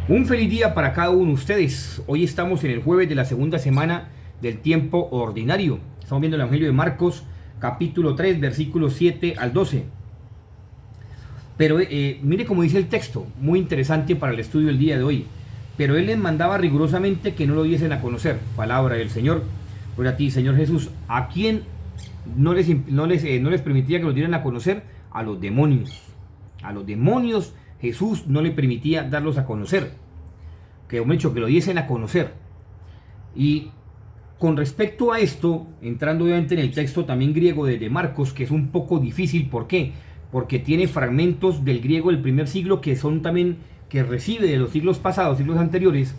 Un feliz día para cada uno de ustedes. Hoy estamos en el jueves de la segunda semana del tiempo ordinario. Estamos viendo el Evangelio de Marcos, capítulo 3, versículos 7 al 12. Pero mire cómo dice el texto, muy interesante para el estudio del día de hoy. Pero él les mandaba rigurosamente que no lo diesen a conocer. Palabra del Señor. Gloria a ti, Señor Jesús. ¿A quién no les permitía que lo dieran a conocer? A los demonios. A los demonios Jesús no le permitía darlos a conocer, que lo diesen a conocer. Y con respecto a esto, entrando obviamente en el texto también griego de Marcos, que es un poco difícil, ¿por qué? Porque tiene fragmentos del griego del primer siglo que son también, que recibe de los siglos pasados, siglos anteriores,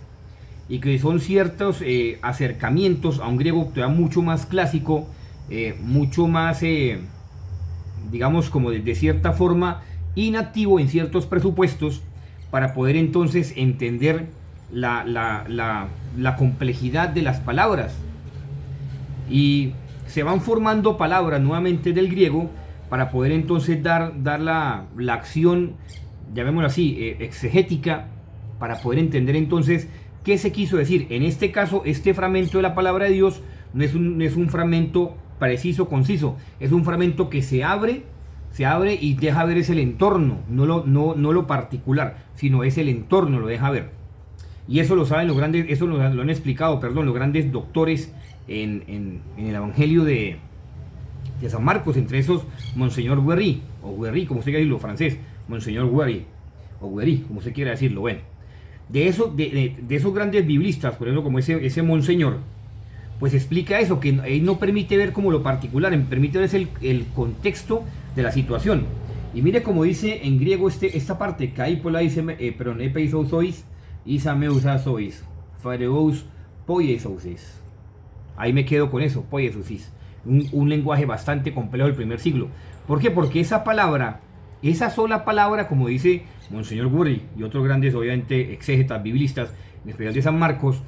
y que son ciertos acercamientos a un griego todavía mucho más clásico, mucho más, digamos, como de cierta forma, inactivo en ciertos presupuestos, para poder entonces entender la complejidad de las palabras. Y se van formando palabras nuevamente del griego para poder entonces dar la acción, llamémoslo así, exegética, para poder entender entonces qué se quiso decir. En este caso, este fragmento de la palabra de Dios no es un fragmento preciso, conciso, es un fragmento que se abre y deja ver es el entorno, no lo particular, sino es el entorno, lo deja ver. Y eso lo saben los grandes, eso lo han explicado, los grandes doctores en el Evangelio de San Marcos, entre esos Monseñor Guéry, o Guéry, como se quiera decirlo, francés, Monseñor Guéry, o Guéry, como se quiera decirlo. Bueno, de esos grandes biblistas, por ejemplo, como ese Monseñor, pues explica eso, que él no permite ver como lo particular, permite ver el contexto de la situación. Y mire como dice en griego esta parte, kai pola dice, epeisos sois, isameusa sois, fareous poiesousis. Ahí me quedo con eso, poiesousis. Un lenguaje bastante complejo del primer siglo. ¿Por qué? Porque esa palabra, esa sola palabra, como dice Monseñor Guéry y otros grandes, obviamente, exégetas, biblistas, en especial de San Marcos,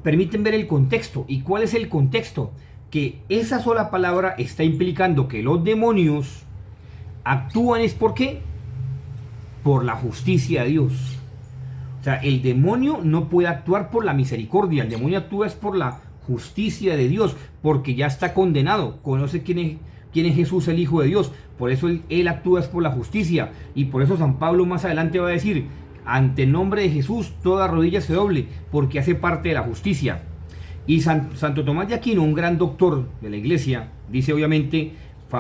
permiten ver el contexto. ¿Y cuál es el contexto? Que esa sola palabra está implicando que los demonios actúan es ¿por qué? Por la justicia de Dios. O sea, el demonio no puede actuar por la misericordia, el demonio actúa es por la justicia de Dios, porque ya está condenado, conoce quién es Jesús, el Hijo de Dios, por eso él actúa es por la justicia. Y por eso San Pablo más adelante va a decir, ante el nombre de Jesús toda rodilla se doble, porque hace parte de la justicia. Y Santo Tomás de Aquino, un gran doctor de la iglesia, dice obviamente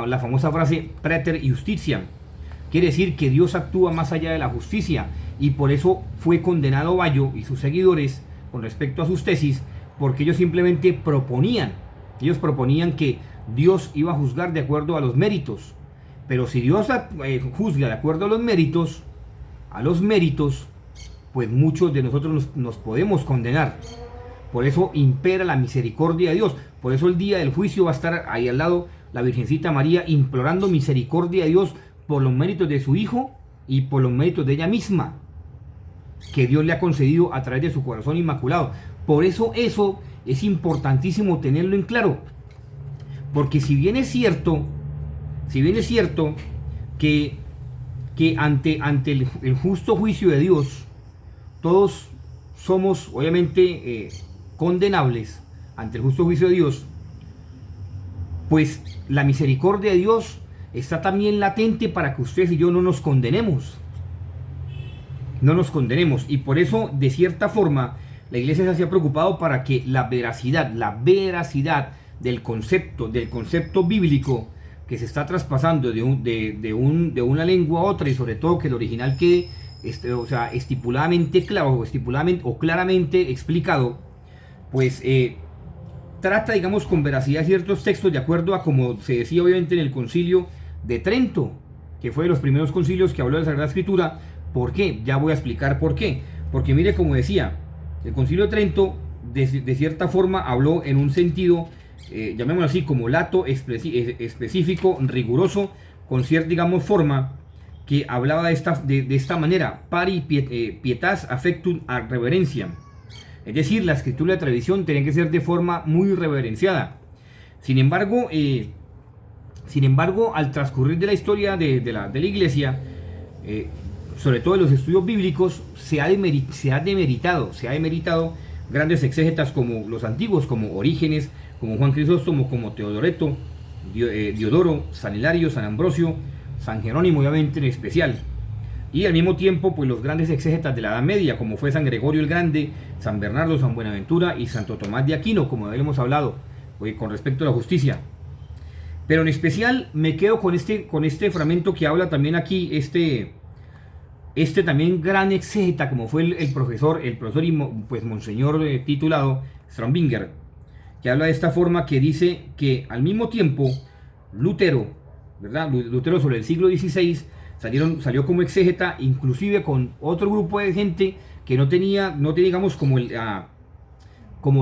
la famosa frase Praeter Justitia, quiere decir que Dios actúa más allá de la justicia, y por eso fue condenado Bayo y sus seguidores con respecto a sus tesis, porque ellos simplemente proponían que Dios iba a juzgar de acuerdo a los méritos. Pero si Dios juzga de acuerdo a los méritos, pues muchos de nosotros nos podemos condenar. Por eso impera la misericordia de Dios. Por eso el día del juicio va a estar ahí al lado la Virgencita María implorando misericordia de Dios por los méritos de su Hijo y por los méritos de ella misma, que Dios le ha concedido a través de su corazón inmaculado. Por eso es importantísimo tenerlo en claro. Porque si bien es cierto que ante el justo juicio de Dios, todos somos obviamente condenables ante el justo juicio de Dios, pues la misericordia de Dios está también latente para que ustedes y yo no nos condenemos. Y por eso, de cierta forma, la iglesia se ha preocupado para que la veracidad del concepto bíblico que se está traspasando de una lengua a otra, y sobre todo que el original quede estipuladamente claro o claramente explicado, pues trata, digamos, con veracidad ciertos textos de acuerdo a como se decía obviamente en el concilio de Trento, que fue de los primeros concilios que habló de la Sagrada Escritura. ¿Por qué? Ya voy a explicar por qué. Porque mire, como decía, el concilio de Trento de cierta forma habló en un sentido, llamémoslo así, como lato, específico, riguroso, con cierta, digamos, forma, que hablaba de esta manera, pari pietas affectum ad reverenciam. Es decir, la escritura y la tradición tienen que ser de forma muy reverenciada. Sin embargo, al transcurrir de la historia de la iglesia, sobre todo en los estudios bíblicos, se ha demeritado grandes exégetas como los antiguos, como Orígenes, como Juan Crisóstomo, como Teodoreto, Diodoro, San Hilario, San Ambrosio, San Jerónimo, obviamente en especial. Y al mismo tiempo, pues los grandes exégetas de la Edad Media, como fue San Gregorio el Grande, San Bernardo, San Buenaventura y Santo Tomás de Aquino, como ya hemos hablado, con respecto a la justicia. Pero en especial me quedo con este fragmento que habla también aquí, este también gran exégeta, como fue el profesor y pues monseñor titulado Strombinger, que habla de esta forma, que dice que al mismo tiempo Lutero, ¿verdad? Lutero sobre el siglo XVI salió como exégeta, inclusive con otro grupo de gente que no tenía digamos como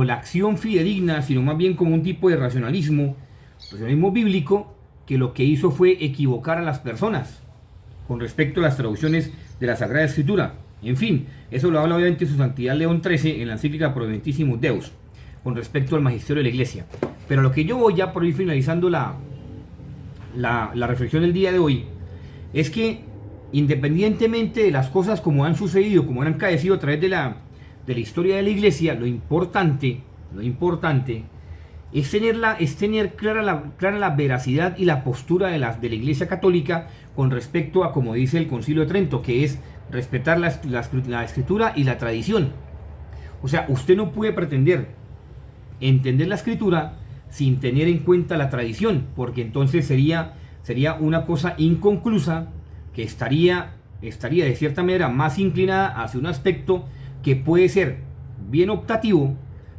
la acción fidedigna, sino más bien como un tipo de racionalismo bíblico, que lo que hizo fue equivocar a las personas con respecto a las traducciones de la Sagrada Escritura. En fin, eso lo habla obviamente su santidad León XIII en la encíclica Proventissimus Deus, con respecto al magisterio de la Iglesia. Pero a lo que yo voy, ya por ir finalizando la reflexión del día de hoy, es que independientemente de las cosas como han sucedido, como han acaecido a través de la historia de la Iglesia, lo importante es tener clara la veracidad y la postura de la Iglesia Católica con respecto a, como dice el Concilio de Trento, que es respetar la Escritura y la tradición. O sea, usted no puede pretender entender la Escritura sin tener en cuenta la tradición, porque entonces sería una cosa inconclusa, que estaría de cierta manera más inclinada hacia un aspecto que puede ser bien optativo,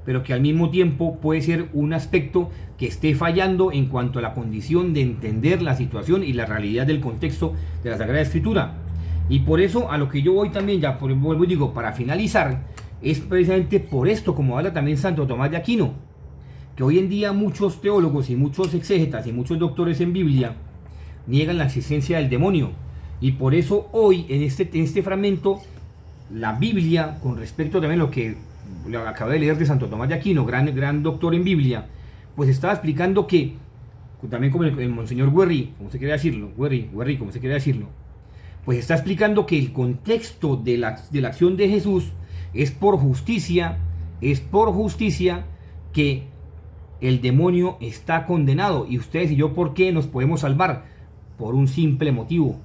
pero que al mismo tiempo puede ser un aspecto que esté fallando en cuanto a la condición de entender la situación y la realidad del contexto de la Sagrada Escritura. Y por eso a lo que yo voy también, ya vuelvo y digo, para finalizar, es precisamente por esto, como habla también Santo Tomás de Aquino, que hoy en día muchos teólogos y muchos exégetas y muchos doctores en Biblia niegan la existencia del demonio. Y por eso hoy, en este fragmento, la Biblia, con respecto también a lo que acabé de leer de Santo Tomás de Aquino, gran doctor en Biblia, pues estaba explicando que, también como el monseñor Guerri, como se quiere decirlo, pues está explicando que el contexto de la acción de Jesús es por justicia que el demonio está condenado. Y ustedes y yo, ¿por qué nos podemos salvar? Por un simple motivo,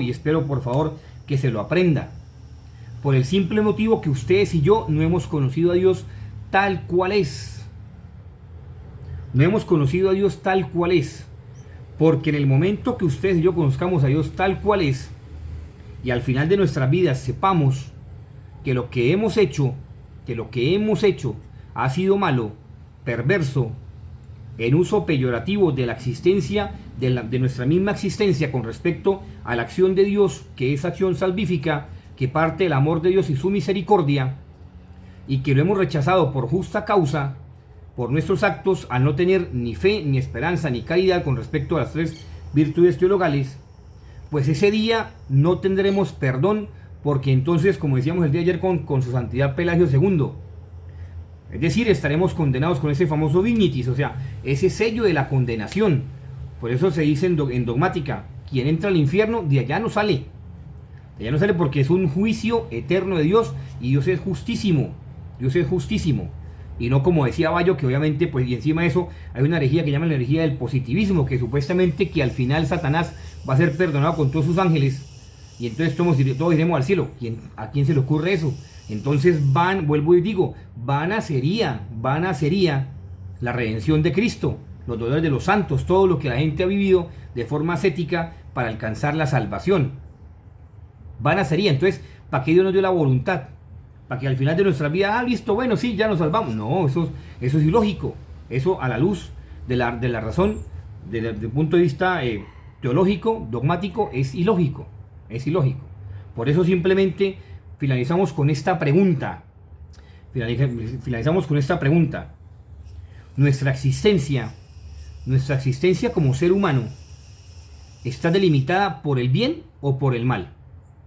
y espero por favor que se lo aprenda. Por el simple motivo que ustedes y yo no hemos conocido a Dios tal cual es. Porque en el momento que ustedes y yo conozcamos a Dios tal cual es, y al final de nuestras vidas sepamos que lo que hemos hecho ha sido malo, perverso, en uso peyorativo de la existencia, de nuestra misma existencia con respecto a la acción de Dios, que es acción salvífica, que parte del amor de Dios y su misericordia, y que lo hemos rechazado por justa causa, por nuestros actos, al no tener ni fe, ni esperanza, ni caridad con respecto a las tres virtudes teologales, pues ese día no tendremos perdón, porque entonces, como decíamos el día de ayer con su santidad Pelagio II, es decir, estaremos condenados con ese famoso dignitis, o sea, ese sello de la condenación. Por eso se dice en dogmática, quien entra al infierno, de allá no sale. De allá no sale, porque es un juicio eterno de Dios, y Dios es justísimo. Y no como decía Bayo, que obviamente, pues, y encima de eso, hay una herejía que llaman la herejía del positivismo, que supuestamente que al final Satanás va a ser perdonado con todos sus ángeles, y entonces todos iremos al cielo. ¿A quién se le ocurre eso? Entonces vuelvo y digo, vana sería la redención de Cristo, los dolores de los santos, todo lo que la gente ha vivido de forma ascética para alcanzar la salvación. Vana sería. Entonces, ¿para qué Dios nos dio la voluntad? Para que al final de nuestra vida, listo, bueno, sí, ya nos salvamos. No, eso es ilógico. Eso, a la luz de la razón, desde el punto de vista teológico, dogmático, es ilógico. Por eso simplemente finalizamos con esta pregunta. Nuestra existencia como ser humano, ¿está delimitada por el bien o por el mal?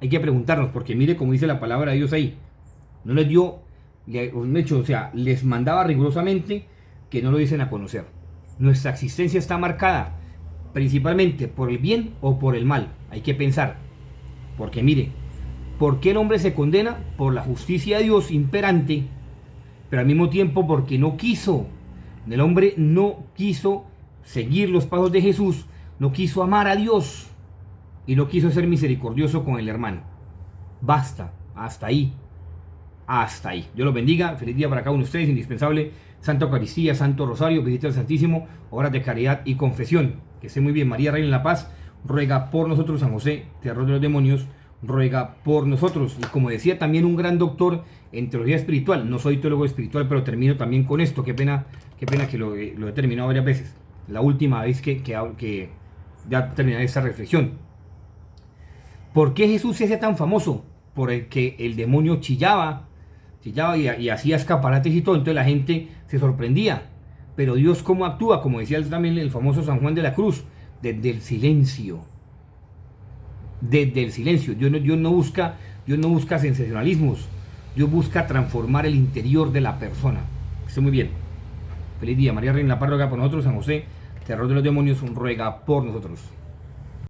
Hay que preguntarnos, porque mire cómo dice la palabra de Dios ahí. No les dio, les mandaba rigurosamente que no lo dicen a conocer. Nuestra existencia está marcada principalmente por el bien o por el mal. Hay que pensar. Porque mire, ¿por qué el hombre se condena? Por la justicia de Dios imperante, pero al mismo tiempo porque no quiso. El hombre no quiso seguir los pasos de Jesús, no quiso amar a Dios y no quiso ser misericordioso con el hermano. Basta, hasta ahí. Hasta ahí. Dios los bendiga. Feliz día para cada uno de ustedes. Indispensable. Santa Eucaristía, Santo Rosario, visita al Santísimo, horas de caridad y confesión. Que esté muy bien. María, Reina de la Paz, ruega por nosotros. San José, terror de los demonios, ruega por nosotros. Y como decía también un gran doctor en teología espiritual, no soy teólogo espiritual, pero termino también con esto. Qué pena que lo he terminado varias veces. La última vez que ya terminé esta reflexión. ¿Por qué Jesús se hacía tan famoso? Por el que el demonio chillaba y hacía escaparates y todo, entonces la gente se sorprendía. Pero Dios, ¿cómo actúa? Como decía también el famoso San Juan de la Cruz, desde el silencio. Desde el silencio. Dios no busca sensacionalismos. Dios busca transformar el interior de la persona. Esté muy bien. Feliz día. María Reina de la Paz ruega por nosotros. San José, terror de los demonios, ruega por nosotros.